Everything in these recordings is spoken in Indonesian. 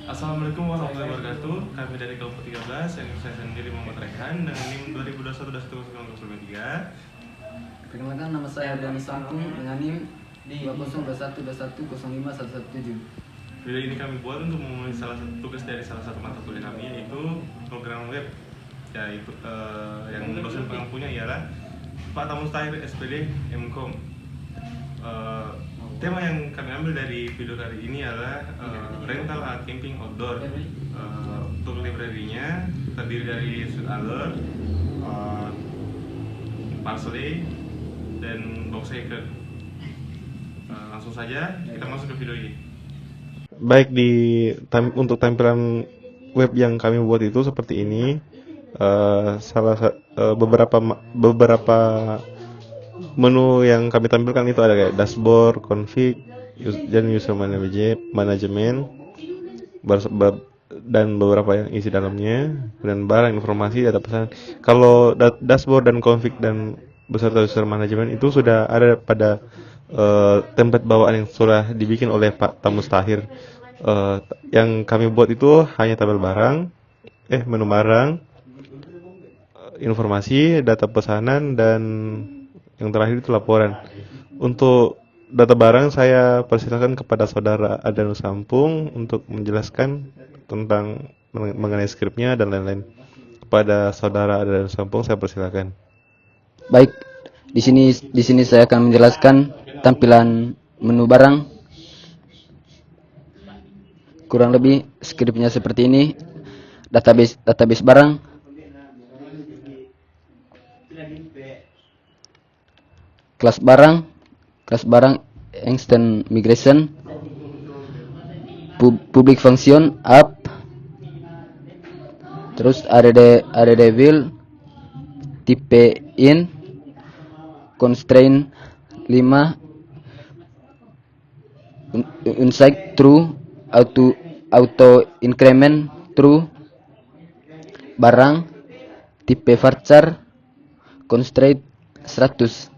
Assalamualaikum warahmatullahi wabarakatuh. Kami dari kelompok 13 yang saya sendiri Muhammad Rehan dengan NIM 2021-2023. Perkenalkan, nama saya Adrian Sampung dengan NIM 2021210517. Video ini kami buat untuk memenuhi salah satu tugas dari salah satu mata kuliah kami, yaitu program web, yaitu yang dosen pengampunya ialah Pak Tamus Tahir SPD MKOM. Tema yang kami ambil dari video kali ini adalah rental art camping outdoor. Untuk library-nya terdiri dari Sweet Alert, Parsley, dan Box Hacker. Langsung saja kita masuk ke video ini. Baik, untuk tampilan web yang kami buat itu seperti ini. Beberapa menu yang kami tampilkan itu ada kayak dashboard, config, dan user management, dan beberapa yang isi dalamnya, dan barang, informasi, data pesan. Kalau dashboard dan config dan beserta user management itu sudah ada pada template bawaan yang sudah dibikin oleh Pak Tamus Tahir. Yang kami buat itu hanya tabel barang, menu barang, informasi, data pesanan, dan yang terakhir itu laporan. Untuk data barang saya persilakan kepada saudara Adrian Sampung untuk menjelaskan tentang mengenai skripnya dan lain-lain. Kepada saudara Adrian Sampung saya persilakan. Baik, di sini saya akan menjelaskan tampilan menu barang. Kurang lebih skripnya seperti ini. Database barang. Kelas barang extend migration, public function app, terus add will, tipe in, constraint 5, unsight true, auto increment true, barang, tipe varchar, constraint 100,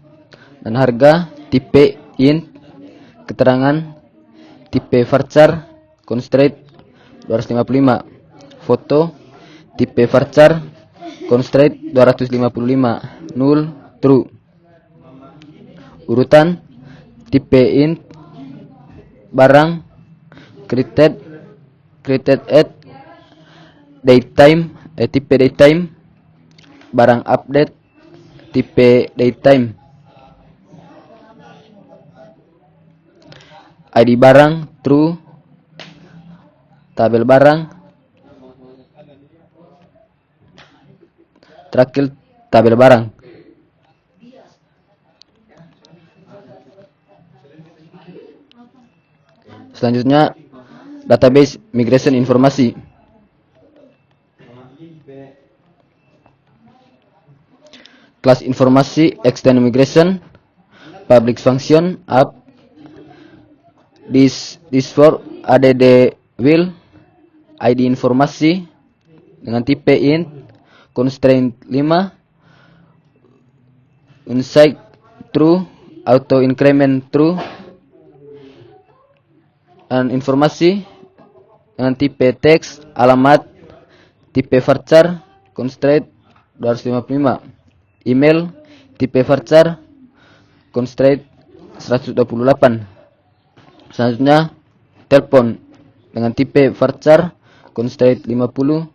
dan harga, tipe int, keterangan, tipe varchar, constraint 255, foto, tipe varchar, constraint 255, null, true, urutan, tipe int, barang, created at datetime, tipe datetime, barang update, tipe datetime, ID barang true, tabel barang, terakhir tabel barang. Selanjutnya database migration informasi. Kelas informasi extend migration, public function app, this for add will, ID informasi dengan tipe int, constraint 5, unsight true, auto increment true, dan informasi dengan tipe text, alamat, tipe varchar, constraint 255, email, tipe varchar, constraint 128. Selanjutnya telepon dengan tipe varchar, constraint 50,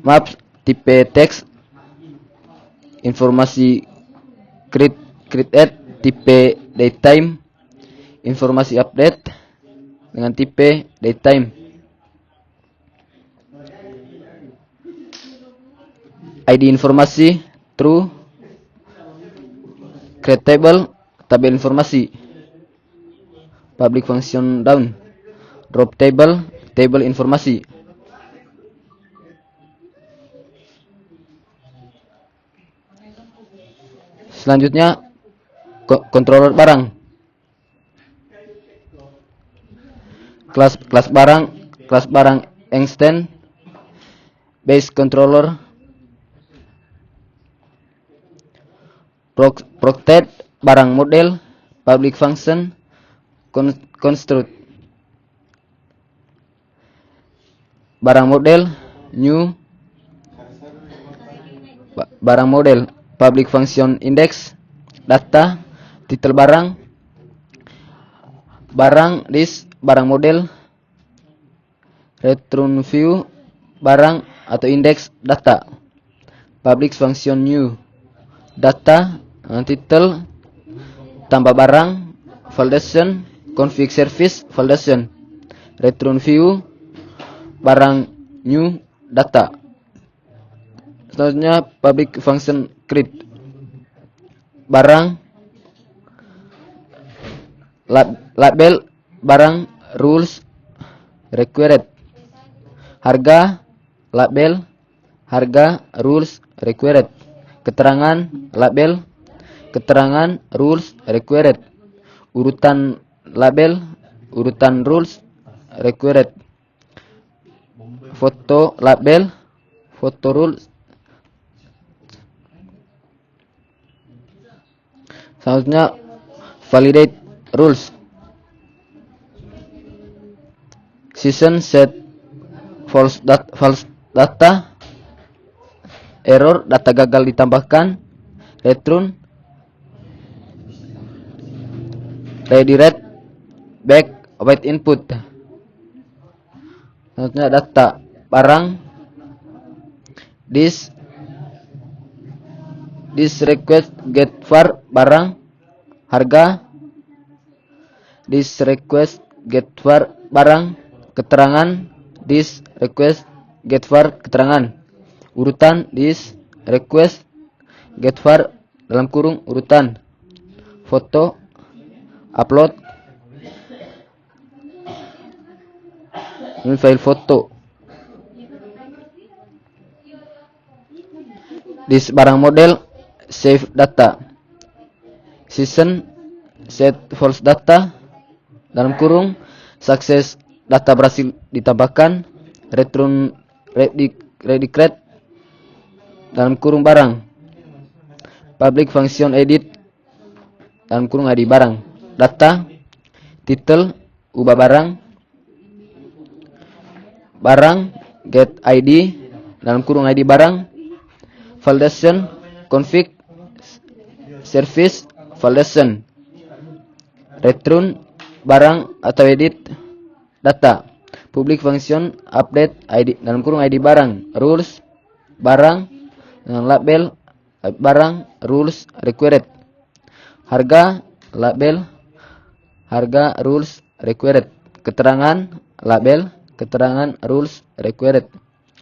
maps, tipe text, informasi create, tipe datetime, informasi update dengan tipe datetime, ID informasi true, create table, tabel informasi, public function down, drop table, table informasi. Selanjutnya controller barang. Kelas barang extend, base controller, protect barang model, public function, construct. barang model new, barang model public function index, data, titel barang, barang list, barang model, return view, barang atau indeks data, public function new, data, titel, tambah barang, validation, config service, validation, return view, barang new, data. Selanjutnya public function create, barang, label, barang, rules, required, harga, label, harga, rules, required, keterangan, label, keterangan, rules, required, urutan label, urutan rules, required, foto label, foto rules. Selanjutnya validate rules, season set false data, error, data gagal ditambahkan, return, redirect, back, await input. Selanjutnya data barang, this request get var barang, harga, this request get var barang, keterangan, this request get var keterangan, urutan, this request get var dalam kurung urutan, foto, upload, ini file foto, this barang model, save data, season set false data dalam kurung sukses data berhasil ditambahkan, return redirect dalam kurung barang, public function edit dalam kurung ID barang, data, title, ubah barang, barang, get ID dalam kurung ID barang, validation, config, service, validation, return, barang atau edit, data, public function, update ID dalam kurung ID barang, rules, barang, label, barang, rules, required, harga, label, harga, rules, required, keterangan, label, keterangan, rules, required,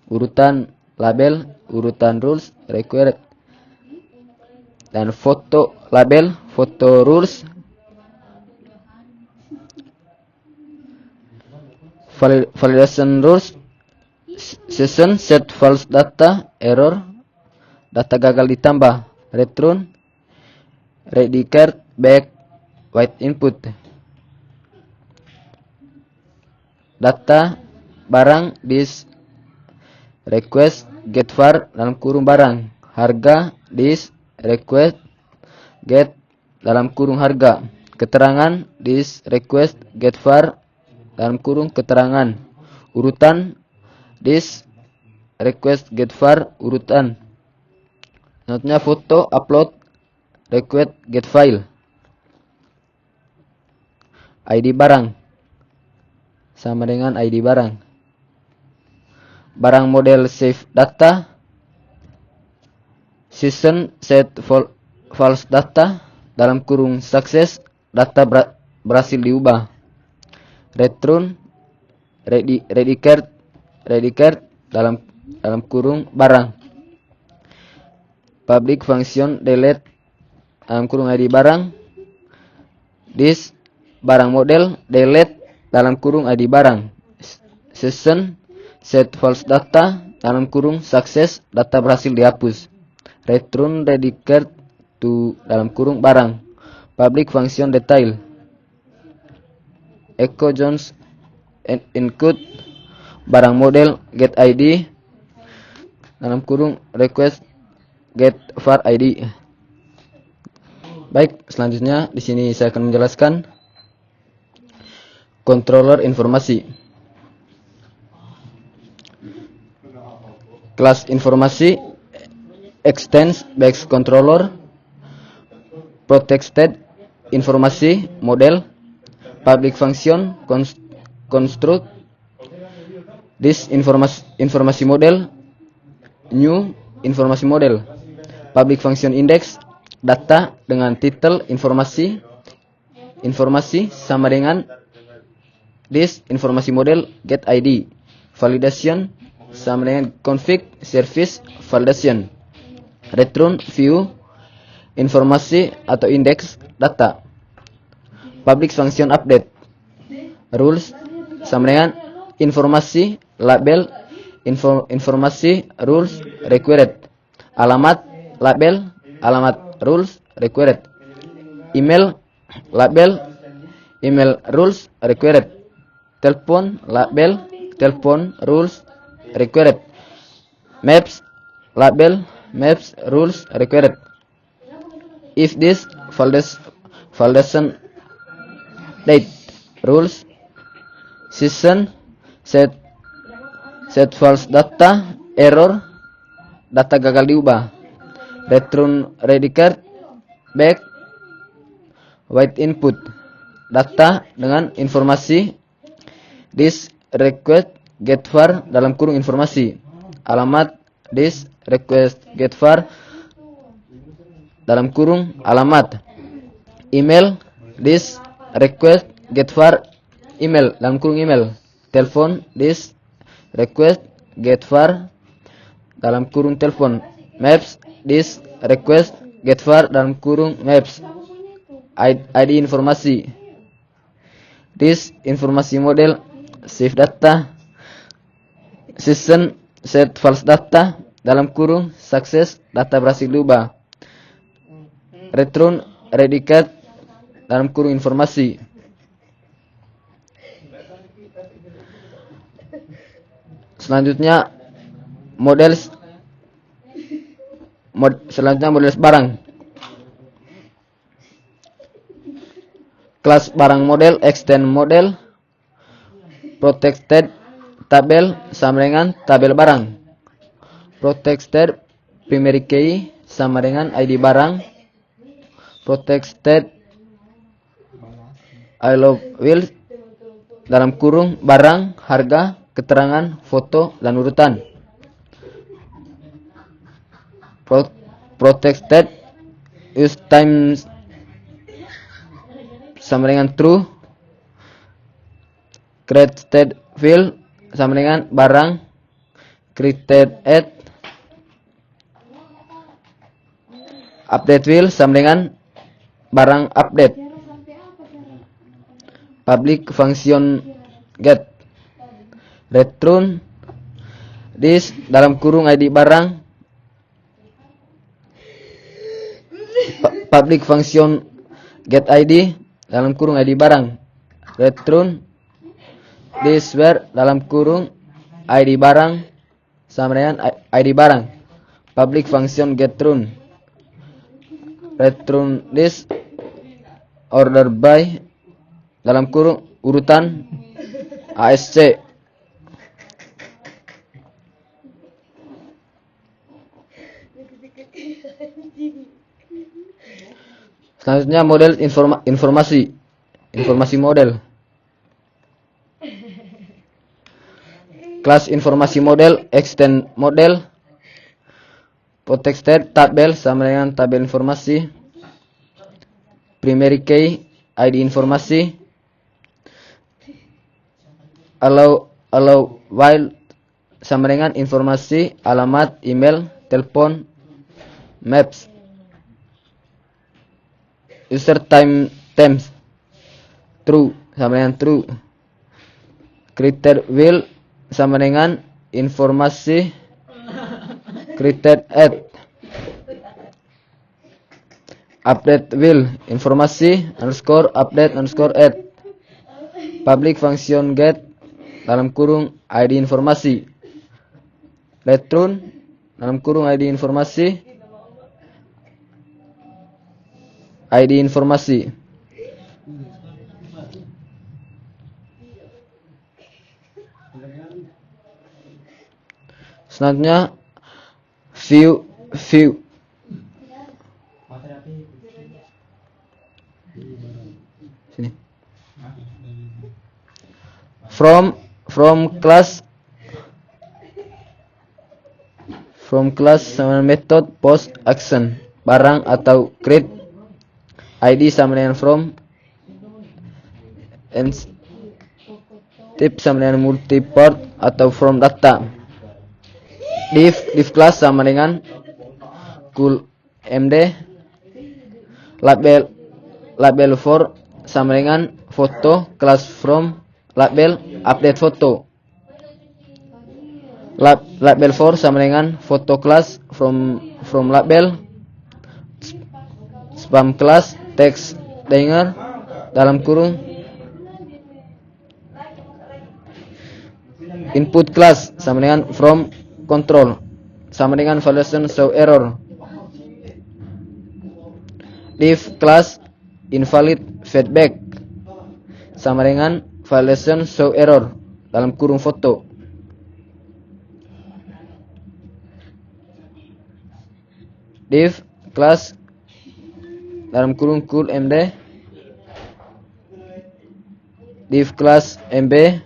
urutan, label, urutan, rules, required, dan foto, label, foto, rules, validation rules, season set false data, error, data gagal ditambah, return, redirect, back, wait input, data, barang, this request get var dalam kurung barang, harga, this request get dalam kurung harga, keterangan, this request get var dalam kurung keterangan, urutan, this request get var urutan. Selanjutnya foto, upload, request get file, ID barang sama dengan ID barang, barang model save data, season set false data dalam kurung sukses data berhasil diubah, return redirect dalam kurung barang, public function delete dalam kurung ID barang, this barang model delete dalam kurung ID barang, season set false data dalam kurung sukses data berhasil dihapus, return redirect to dalam kurung barang, public function detail, echo Jones include barang model get ID dalam kurung request get var ID. Baik, selanjutnya di sini saya akan menjelaskan controller informasi. kelas informasi extends base controller, protected informasi model, public function construct this informasi model, new informasi model, public function index data dengan titel informasi sama dengan this informasi model get ID, validation sama dengan config service validation, return view informasi atau indeks data, public function update, rules sama dengan informasi label informasi rules required, alamat label alamat rules required, email label email rules required, telepon label telepon rules required, maps label maps rules required. If this validation date rules season set false data error data gagal diubah, return redirect back wait input data dengan informasi this request get var dalam kurung informasi, alamat this request get var dalam kurung alamat, email this request get var email dalam kurung email, telepon this request get var dalam kurung telepon, maps this request get var dalam kurung maps, ID informasi this informasi model save data, season set false data dalam kurung sukses data berhasil diubah, return redirect dalam kurung informasi. Selanjutnya model barang. Kelas barang model, extend model, protected tabel sama dengan tabel barang, protected primary key sama dengan ID barang, protected I love will dalam kurung barang, harga, keterangan, foto, dan urutan. Protected use time sama dengan true, created field sama dengan barang, created at, update field sama dengan barang update, public function get, return this dalam kurung ID barang, public function get ID dalam kurung ID barang, return this where dalam kurung ID barang sama dengan ID barang, public function get run, return this order by dalam kurung urutan ASC. Selanjutnya model informasi model. Kelas informasi model, extend model, protected tabel sama dengan tabel informasi, primary key ID informasi, allow while sama dengan informasi alamat, email, telepon, maps, user time temps true sama dengan true, created will sama dengan informasi created at, update will informasi underscore update underscore at, public function get dalam kurung ID informasi, return dalam kurung ID informasi, ID informasi. Selanjutnya view sini from class sama method post action barang atau create ID sama dengan from and tip sama dengan multipart atau from data div class sama dengan cool md label for sama dengan foto class from label update foto label for sama dengan foto class from label spam class text dengar dalam kurung input class sama dengan from control sama dengan validation show error div class invalid feedback sama dengan validation show error dalam kurung foto div class dalam kurung cool md div class mb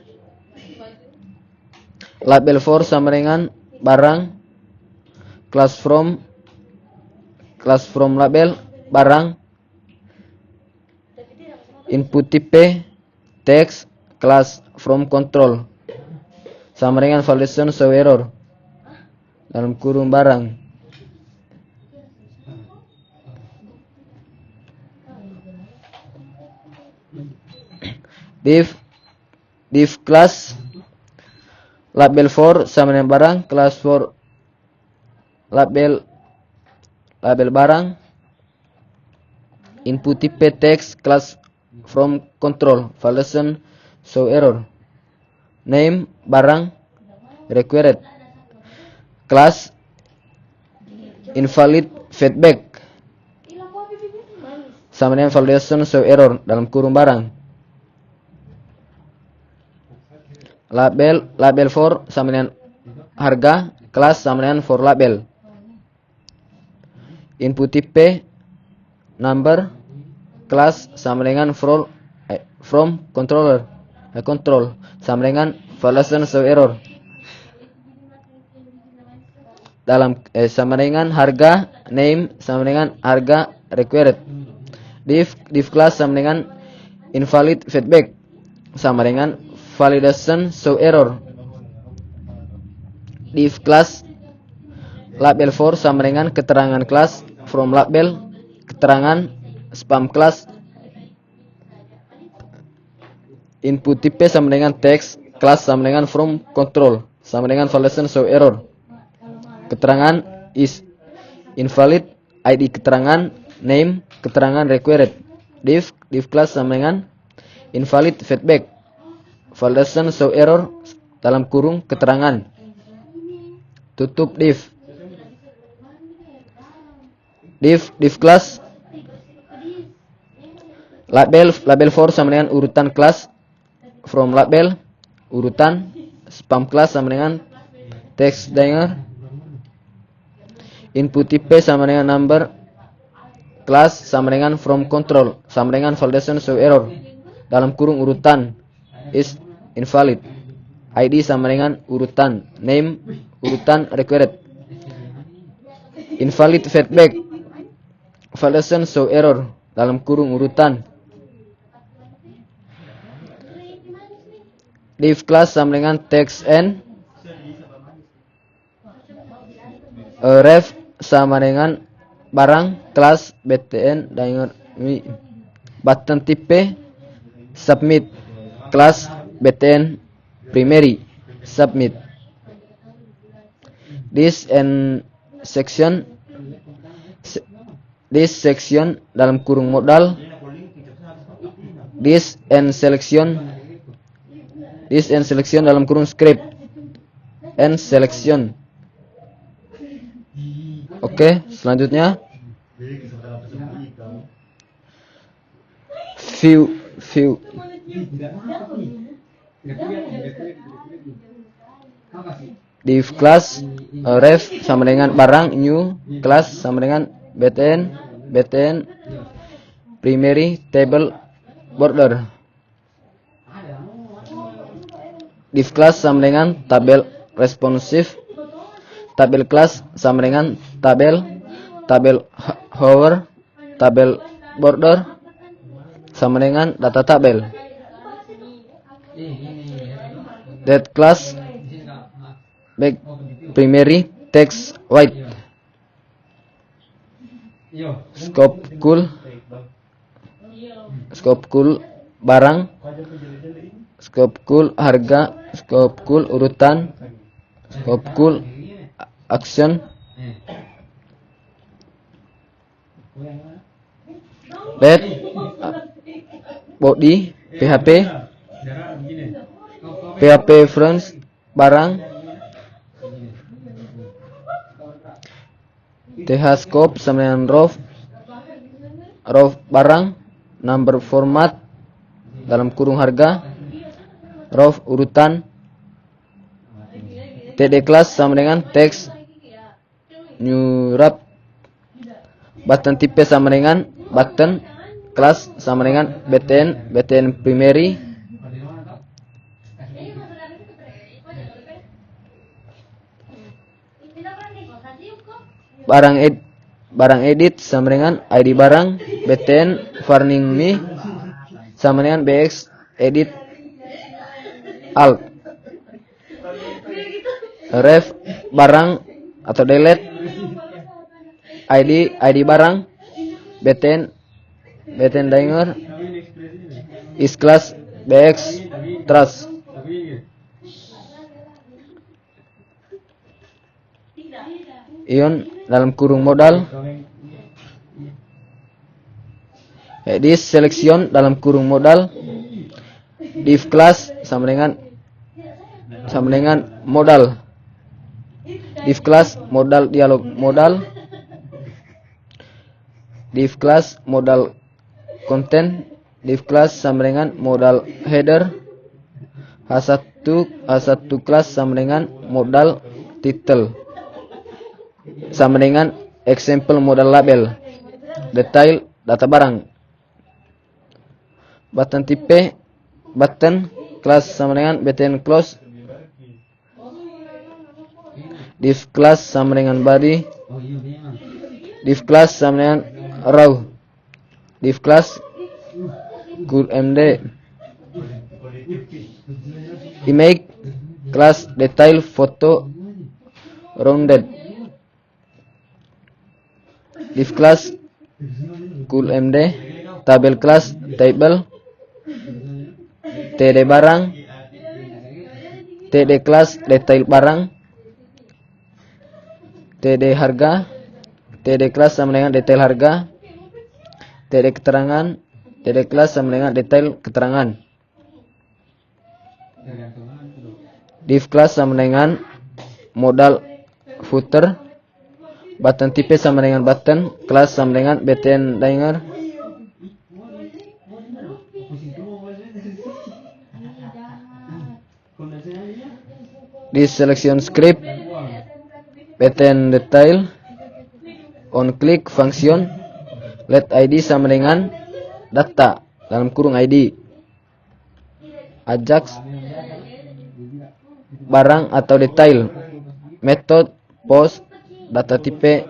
label for sama dengan barang class from label barang input type text class from control sama dengan validation show error dalam kurung barang div class label for sama dengan barang class for label barang input type text class from control validation show error name barang required class invalid feedback sama dengan validation show error dalam kurung barang label for sama dengan harga class sama dengan for label input type number class sama dengan from controller control sama dengan validation show error dalam sama dengan harga name sama dengan harga required div class sama dengan invalid feedback sama dengan validation show error div class label for sama dengan keterangan class from label keterangan spam class input type sama dengan text class sama dengan from control sama dengan validation show error keterangan is invalid id keterangan name keterangan required div class sama dengan invalid feedback validation show error dalam kurung keterangan tutup div class label for sama dengan urutan class from label urutan spam class sama dengan text dengar input type sama dengan number class sama dengan from control sama dengan validation show error dalam kurung urutan is invalid id sama dengan urutan name urutan required invalid feedback validation show error dalam kurung urutan div class sama dengan text and ref sama dengan barang class btn dengan button type submit class btn primary submit this section dalam kurung modal this and selection dalam kurung script and selection oke selanjutnya view div class ref sama dengan barang, new class sama dengan btn primary table border, div class sama dengan tabel responsive, tabel class sama dengan tabel hover, tabel border sama dengan data tabel. That class back primary text white, scope cool barang, scope cool harga, scope cool urutan, scope cool action, let body PHP friends barang, th scope sama dengan row barang, number format dalam kurung harga, row urutan, td class sama dengan text new wrap, button type sama dengan button, class sama dengan btn primary, barang edit sama dengan id barang, btn warning me sama dengan bx edit alt, ref barang atau delete id barang, btn dinger is class bx trash. Ion dalam kurung modal, edit selection dalam kurung modal, div class sama dengan modal, div class modal dialog modal, div class modal content, div class sama dengan modal header, h1 class sama dengan modal title sama dengan example modal label, detail data barang, button type button class sama dengan btn close, div class sama dengan body, div class sama dengan row, div class cool md, image class detail foto rounded, div class cool md, tabel class table, td barang, td class detail barang, td harga, td class sama dengan detail harga, td keterangan, td class sama dengan detail keterangan, div class sama dengan modal footer, button type sama dengan button, class sama dengan btn dinger, di selection script btn detail, on click function, let id sama dengan data dalam kurung id, ajax barang atau detail, method post data type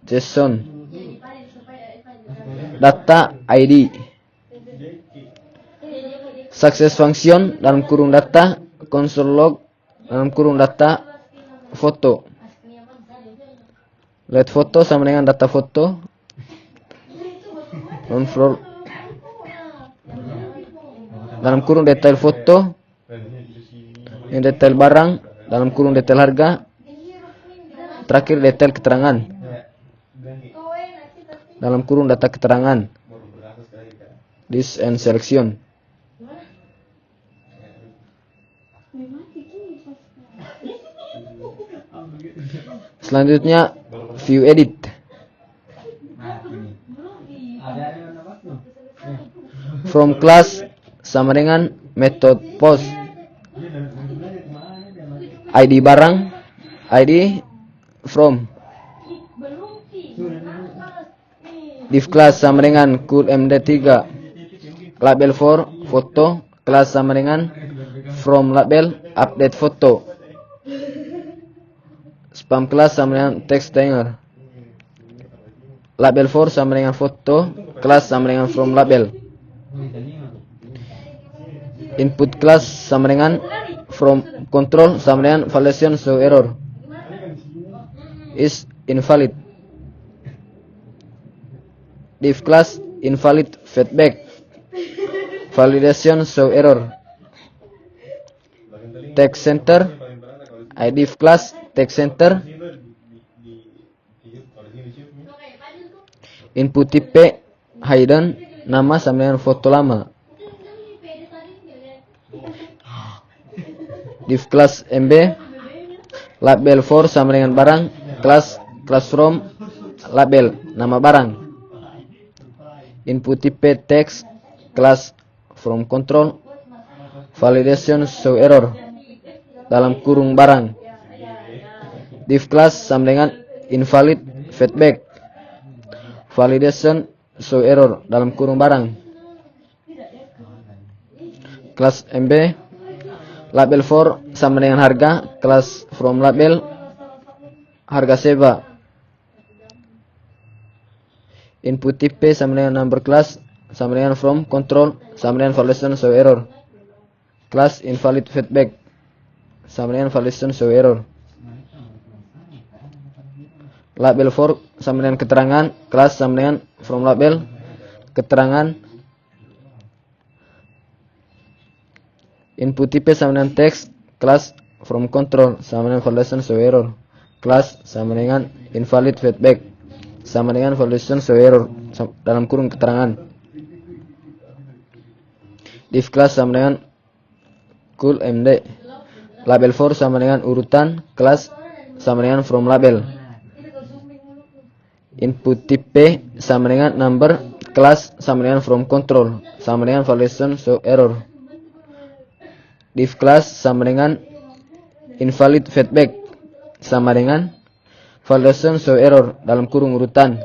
JSON, data id, success function dalam kurung data, console log dalam kurung data foto, let foto sama dengan data foto, on floor dalam kurung detail foto, ini detail barang dalam kurung detail harga, terakhir detail keterangan dalam kurung data keterangan, this and selection. Selanjutnya view edit, from class sama dengan method post, ID barang, ID from. Div class sama dengan cool MD3 label for foto, class sama dengan from label update foto. Spam class sama dengan text hanger. Label for sama dengan foto, class sama dengan from label. Input class sama dengan from control sama dengan validation show error is invalid. Div class invalid feedback validation show error. Text center ID class text center input type hidden nama sama dengan foto lama. Div class MB label for sama dengan barang, class from label nama barang. Input type text class from control validation show error dalam kurung barang. Div class sama dengan invalid feedback validation show error dalam kurung barang. Class MB label for sama dengan harga, class from label harga sewa. Input type sama dengan number class sama dengan from control sama dengan validation show error. Class invalid feedback sama dengan validation show error. Label for sama dengan keterangan, class sama dengan from label keterangan. Input type sama dengan text, class from control sama dengan validation show error. Class sama dengan invalid feedback sama dengan validation show error dalam kurung keterangan. Div class sama dengan cool MD label for sama dengan urutan, class sama dengan from label. Input type sama dengan number, class sama dengan from control sama dengan validation show error. Div class sama dengan invalid feedback sama dengan validation show error dalam kurung urutan.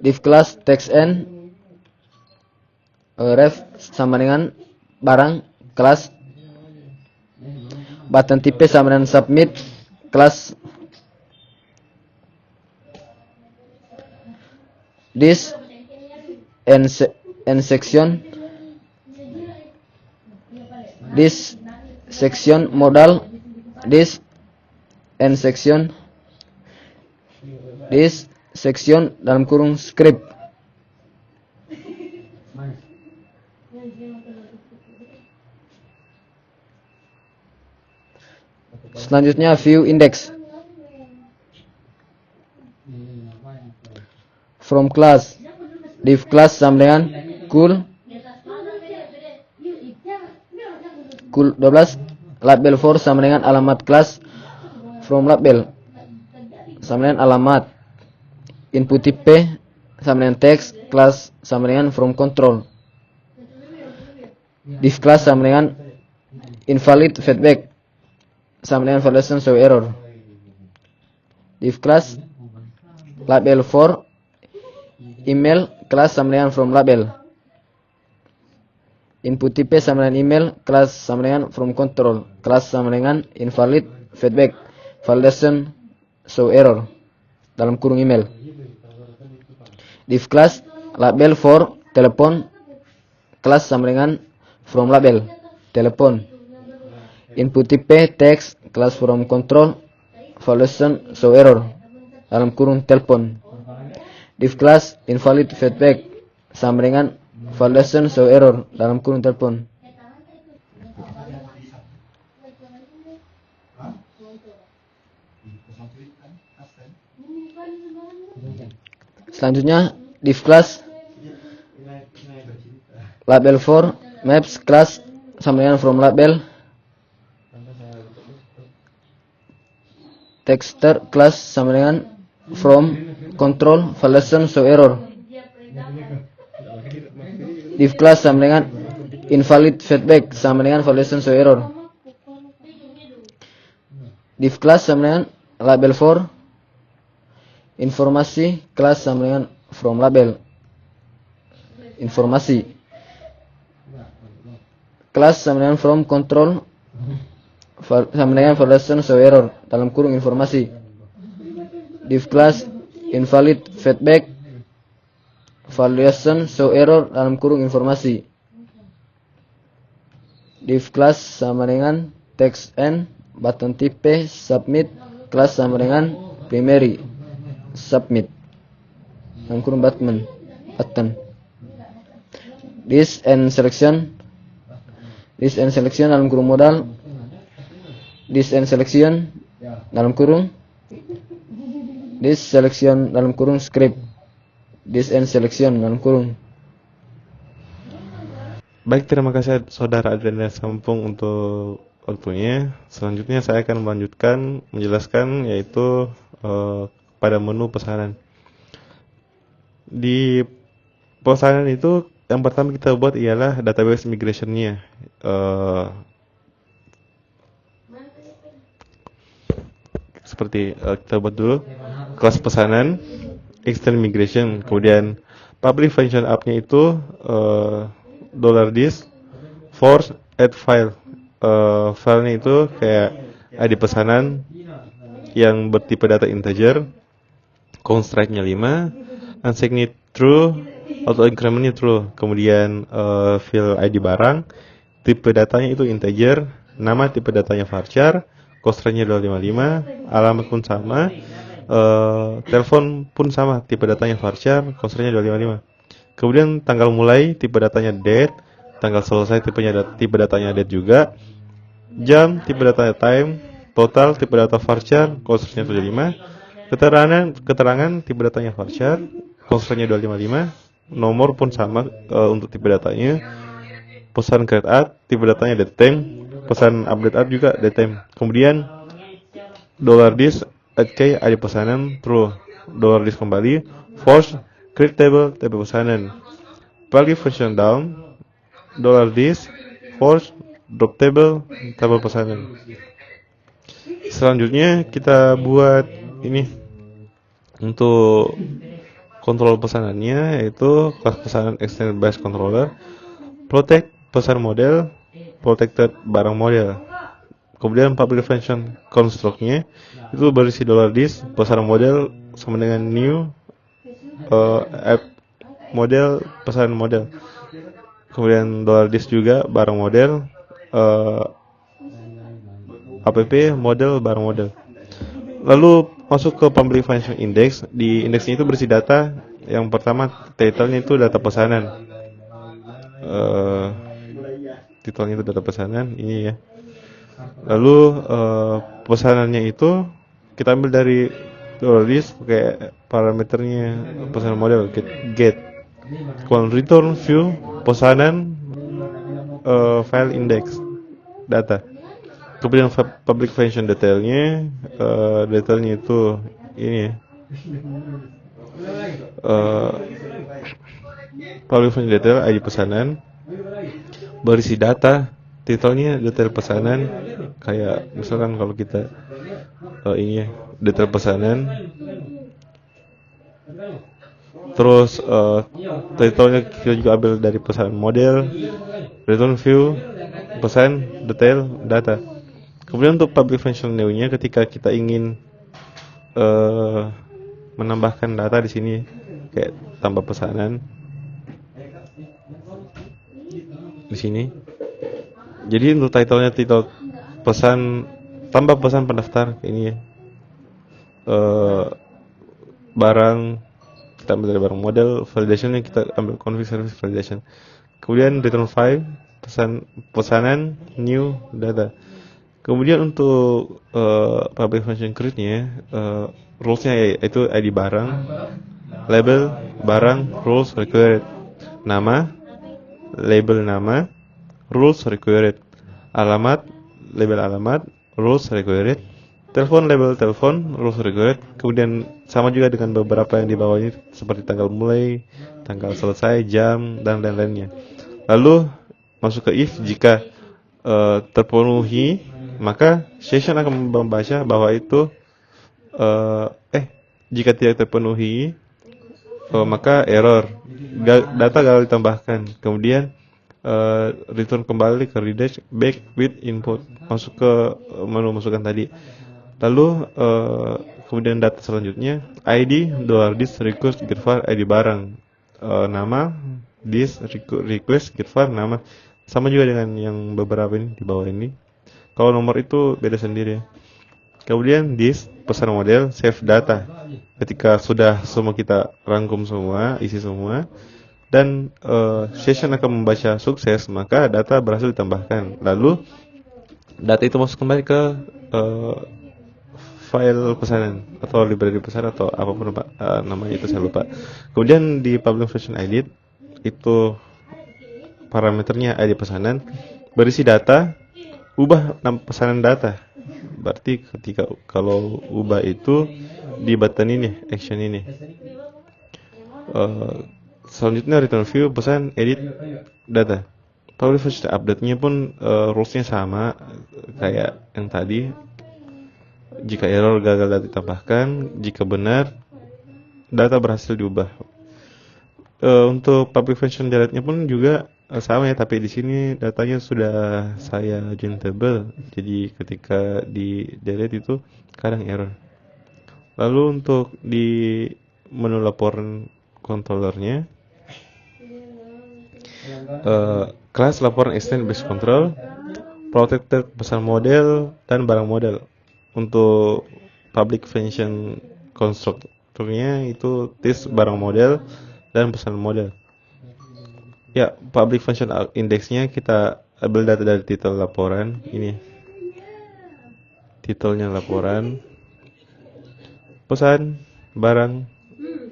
Div class text n ref sama dengan barang, class. Button type sama dengan submit, class. This n section this section modal, this n section this section dalam kurung script. Selanjutnya view index from class. Div class sama dengan cool 12 label for sama dengan alamat class from label sama dengan alamat. Input type sama dengan text, class sama dengan from control. Div class sama dengan invalid feedback sama dengan validation show error. Div class label for email, class sama dengan from label. Input type sama dengan email, class sama dengan from control, class sama dengan invalid feedback validation show error dalam kurung email. Div class label for telepon, class sama dengan from label telepon. Input type text, class from control validation show error dalam kurung telepon. Div class invalid feedback sama dengan validation show error dalam kurung telepon. Selanjutnya div class label for maps, class sama dengan from label. Texture class sama dengan from control validation show error. Div class sama dengan invalid feedback sama dengan validation show error. div class sama dengan label for informasi, class sama dengan from label informasi, class sama dengan from control sama dengan validation show error dalam kurung informasi, div class invalid feedback validation show error dalam kurung informasi, div class sama dengan text and button tipe submit, class sama dengan primary submit dalam kurung button this and selection dalam kurung modal, this and selection dalam kurung this selection dalam kurung script, this and selection dalam kurung. Baik, terima kasih Saudara Adriana Sampung untuk waktunya. Selanjutnya saya akan melanjutkan menjelaskan yaitu pada menu pesanan. Di pesanan itu yang pertama kita buat ialah database migration-nya. Seperti kita buat dulu kelas pesanan, external migration, kemudian public function app-nya itu $dis force add file. Filenya itu kayak ID pesanan yang bertipe data integer, constraint-nya 5, unsigned true, auto increment-nya true, kemudian field ID barang, tipe datanya itu integer, nama tipe datanya varchar, constraint-nya 255, alamat pun sama, telepon pun sama, tipe datanya varchar, constraint-nya 255. Kemudian tanggal mulai tipe datanya date, tanggal selesai tipe datanya date juga, jam tipe datanya time, total tipe data varchar, constraint-nya 75, keterangan tipe datanya varchar, constraint-nya 255, nomor pun sama untuk tipe datanya, pesan create add, tipe datanya datetime, pesan update add juga datetime. Kemudian $dis add key ID pesanan true, $dis kembali, force create table tipe pesanan, value function down, $dis force drop table tabel pesanan. Selanjutnya kita buat ini untuk kontrol pesanannya, yaitu kelas pesanan extended base controller, protect pesan model, protected barang model. Kemudian public function construct-nya itu berisi $dis pesan model sama dengan new app model pesan model. Kemudian $dis juga barang model, app model barang model. Lalu masuk ke public function index. Di indeksnya itu berisi data. Yang pertama title-nya itu data pesanan. Titelnya itu data pesanan ini ya. Lalu pesanannya itu kita ambil dari $dis pakai parameternya pesanan model get. Kemudian return view pesanan file index data. Kemudian public function detailnya, detailnya itu ini ya. Public function detail ID pesanan, berisi data, titelnya detail pesanan, kayak misalkan kalau kita ini ya, detail pesanan. Terus titelnya kita juga ambil dari pesanan model, return view, pesan, detail, data. Kemudian untuk public function new-nya ketika kita ingin menambahkan data di sini kayak tambah pesanan di sini. Jadi untuk title-nya title pesan tambah pesan pendaftar ini ya. Barang kita ambil dari barang model, validation-nya kita ambil config service validation. Kemudian return file pesanan new data. Kemudian untuk public function create-nya rules-nya yaitu ID barang, label barang, rules required, nama, label nama, rules required, alamat, label alamat, rules required, telepon, label telepon, rules required. Kemudian sama juga dengan beberapa yang di bawahnya seperti tanggal mulai, tanggal selesai, jam, dan lain-lainnya. Lalu masuk ke if jika terpenuhi maka session akan membaca bahwa itu jika tidak terpenuhi, maka error, data gagal ditambahkan. Kemudian return kembali ke redash back with input, masuk ke menu masukan tadi. Lalu kemudian data selanjutnya ID $this request get file ID barang, nama this request get file nama, sama juga dengan yang beberapa ini di bawah ini. Kalau nomor itu beda sendiri. Kemudian this pesan model save data. Ketika sudah semua kita rangkum semua, isi semua, dan session akan membaca sukses, maka data berhasil ditambahkan. Lalu data itu masuk kembali ke file pesanan atau library pesanan atau apapun namanya itu saya lupa. Kemudian di public function edit itu parameternya ID pesanan, berisi data, ubah pesanan data. Berarti ketika kalau ubah itu di button ini, action ini. Selanjutnya return view pesan edit data. Public function update-nya pun rules-nya sama kayak yang tadi. Jika error gagal data ditambahkan, jika benar data berhasil diubah. Untuk public function delete-nya pun juga sama ya, tapi di sini datanya sudah saya join table. Jadi ketika di delete itu kadang error. Lalu untuk di menu laporan controllernya, kelas laporan extend base control, protected pesan model dan barang model. Untuk public function konstrukturnya itu this barang model dan pesan model. Ya, public function indexnya kita ambil data dari titel laporan ini. Titelnya laporan, pesan barang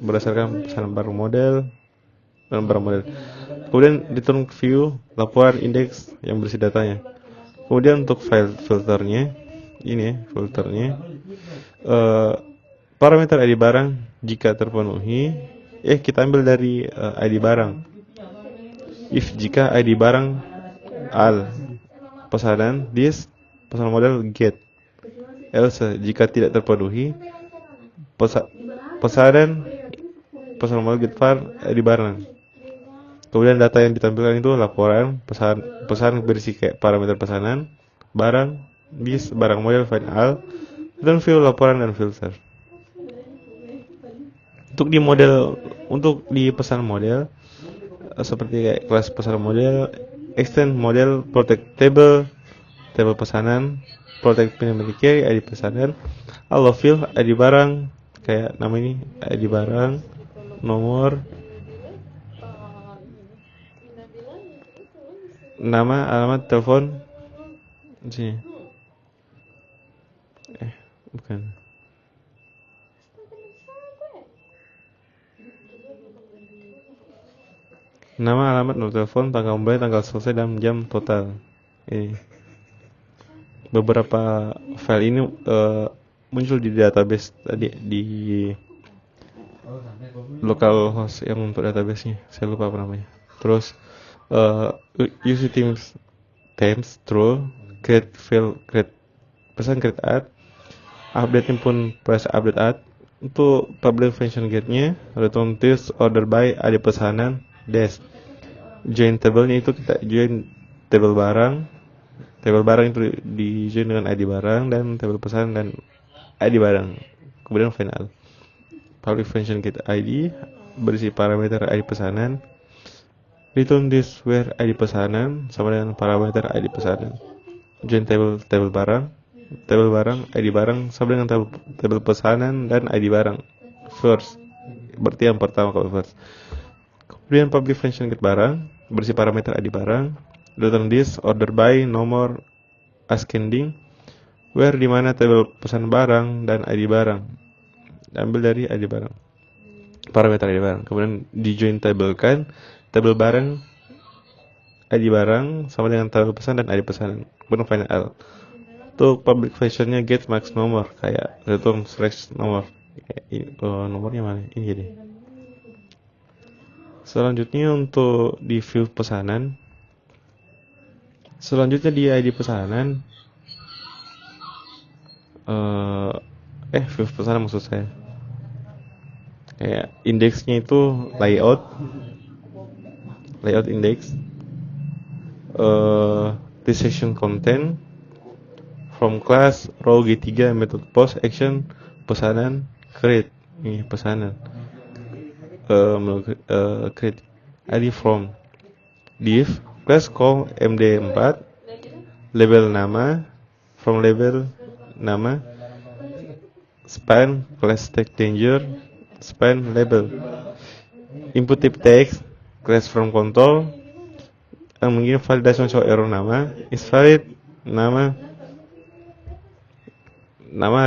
berdasarkan pesan barang model dan barang model. Kemudian return view laporan indeks yang berisi datanya. Kemudian untuk file filternya ini filternya parameter ID barang jika terpenuhi, kita ambil dari ID barang. If jika ID barang al pesanan this pesan model get, else jika tidak terpenuhi pesanan pesan model get file ID barang. Kemudian data yang ditampilkan itu laporan pesan berisi kayak parameter pesanan barang this barang model file al dan view laporan dan filter. Untuk di pesan model seperti kayak kelas pesan model, extend model, protect table pesanan, protect primary key ID pesanan, allow field ID barang kayak nama ini ID barang, nomor, nama, alamat, telepon. Sini. Bukan. Nama, alamat, nomor telepon, tanggal mulai, tanggal selesai, dan jam total. Ini. Beberapa file ini muncul di database tadi di localhost yang untuk database-nya. Saya lupa apa namanya. Terus use teams true, create file, create pesan, create add, update-nya pun press update add. Untuk public function get-nya return this order by ID pesanan dash. Join table-nya itu kita join table barang itu di join dengan ID barang dan table pesanan dan ID barang. Kemudian final public function get ID berisi parameter ID pesanan, return this where ID pesanan sama dengan parameter ID pesanan. Join table barang ID barang sama dengan table pesanan dan ID barang. First, berarti yang pertama kalau first. Kemudian public function get barang berisi parameter ID barang, return this order by nomor ascending where di mana table pesan barang dan ID barang. Ambil dari ID barang. Parameter ID barang. Kemudian di join table barang ID barang sama dengan table pesan dan ID pesanan. Kemudian final. Untuk public functionnya get max nomor kayak return slash nomor. Nomornya mana? Ini jadi. Selanjutnya untuk di view pesanan. Selanjutnya di ID pesanan view pesanan maksud saya. Kayak indeksnya itu layout index, this section content from class row G3 method post action pesanan create. Ini pesanan create ID from div class call md4 label nama from label nama span class tag danger span label input type text class from control yang mungkin validation show error nama is valid nama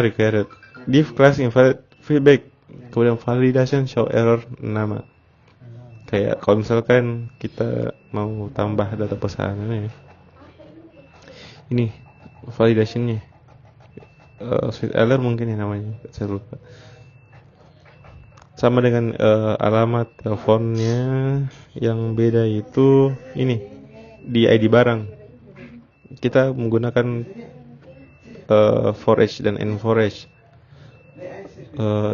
required div class invalid feedback kemudian validation show error nama. Kayak kalau misalkan kita mau tambah data pesanannya, ini validationnya sweet alert mungkin ya namanya, saya lupa. Sama dengan alamat teleponnya, yang beda itu ini di ID barang kita menggunakan for each dan n for each.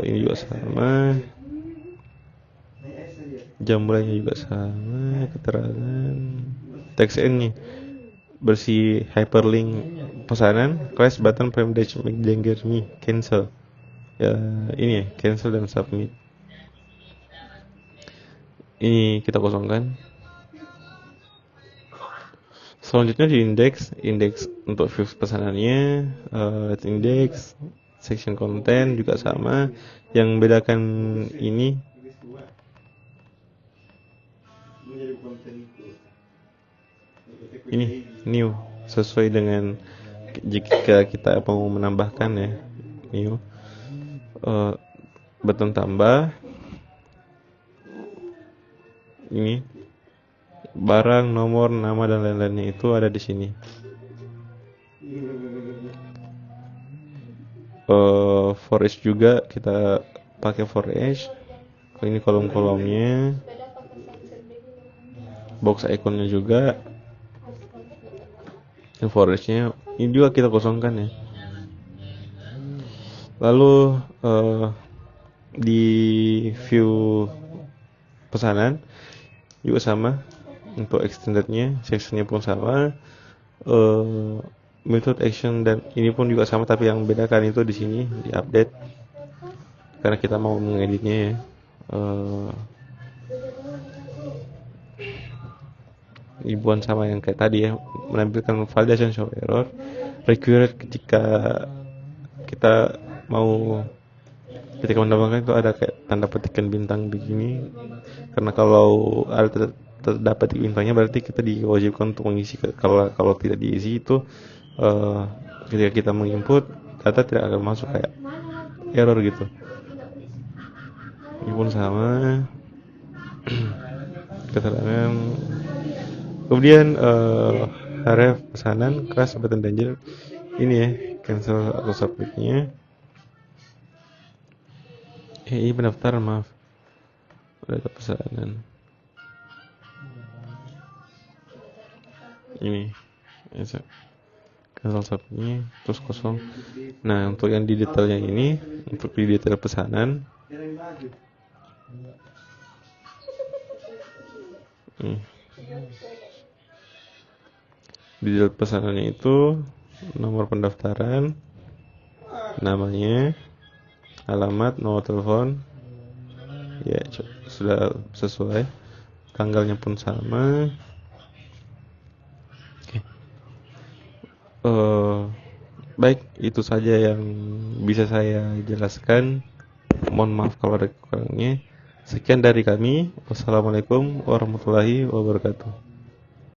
Ini juga sama, jam mulainya juga sama, keterangan text n-nya bersih hyperlink pesanan class button frame dash make danger me cancel ya, ini ya cancel dan submit. Ini kita kosongkan. Selanjutnya di index untuk view pesanannya, index section content juga sama. Yang bedakan ini new sesuai dengan jika kita mau menambahkan ya, new button tambah ini barang, nomor, nama dan lain-lainnya itu ada di sini. For each juga kita pakai for each. Ini kolom-kolomnya, box iconnya juga, dan for each-nya ini juga kita kosongkan ya. Lalu di view pesanan juga sama, untuk extendednya, sectionnya pun sama, method action dan ini pun juga sama, tapi yang bedakan itu di sini di update karena kita mau mengeditnya ya. Ribuan sama yang kayak tadi ya, menampilkan validation show error required ketika kita mau menambahkan itu ada kayak tanda petikan bintang begini, karena kalau ada terdapat bintangnya berarti kita diwajibkan untuk mengisi. Kalau tidak diisi itu ketika kita menginput data tidak akan masuk, kayak error gitu. Ini pun sama keterangan. Kemudian href pesanan kelas button danger ini ya, cancel atau submitnya. Ini pendaftaran, maaf, data pesanan ini cancel submitnya terus kosong. Nah, untuk yang di detailnya ini, untuk di detail pesanan di detail pesanannya itu nomor pendaftaran, namanya, alamat, nomor telepon ya sudah sesuai, tanggalnya pun sama. Baik, itu saja yang bisa saya jelaskan. Mohon maaf kalau ada kekurangannya. Sekian dari kami. Wassalamualaikum warahmatullahi wabarakatuh.